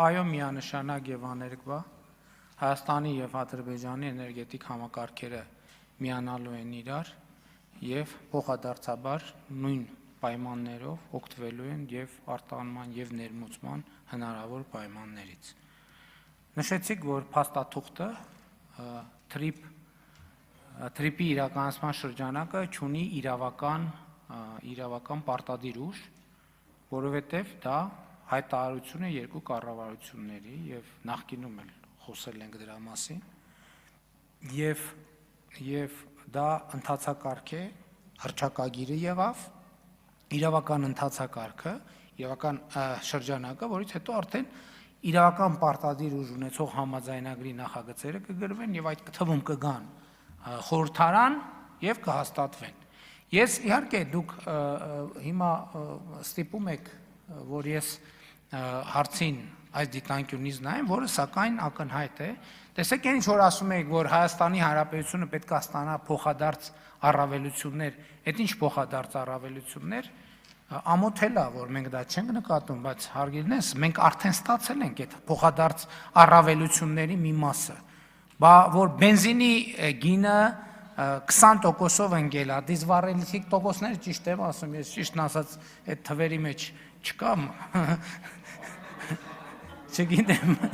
այո միանշանակ եւ աներկբա Հայաստանի եւ Ադրբեջանի էներգետիկ համակարգերը միանալու են իրար եւ փոխադարձաբար նույն պայմաններով օգտվելու են եւ արտահանման եւ ներմուծման հնարավոր պայմաններից։ Նշեցիք, որ փաստաթուղթը թրիպի իրականացման շրջանակը ունի իրավական պարտադիր ուժ, որովհետև դա հայտարարություն է երկու կառավարությունների եւ նախկինում էլ խոսել ենք դրա մասին եւ դա ընթացակարգ է, հռչակագիրը եղավ, իրավական ընթացակարգը, իրավական շրջանակը, որից հետո արդեն իրավական պարտադիր ուժ ունեցող համաձայնագրի նախագծերը կգրվեն եւ այդ թվում կգան խորհրդարան եւ կհաստատվեն։ Ես իհարկե դուք հիմա ստիպում եք, որ ես հարցին այս դիտանկյունից նայեմ, որը սակայն ակնհայտ է։ Տեսեք, ինչ որ ասում եք, որ Հայաստանի Հանրապետությունը պետք է ստանա փոխադարձ առավելություններ, այդ ինչ փոխադարձ առավելություններ, ամոթել է, որ մենք դա չենք նկատում, բայց հարգելնես, մենք արդեն ստացել ենք այդ փոխադարձ առավելությունների մի մասը, որ բենզինի գինը 20%-ով ընկել է, դիզվառելիքի տոկոսները ճիշտ եմ ասում, ես ճիշտն ասած այդ թվերի մեջ չկամ, չգիտեմ,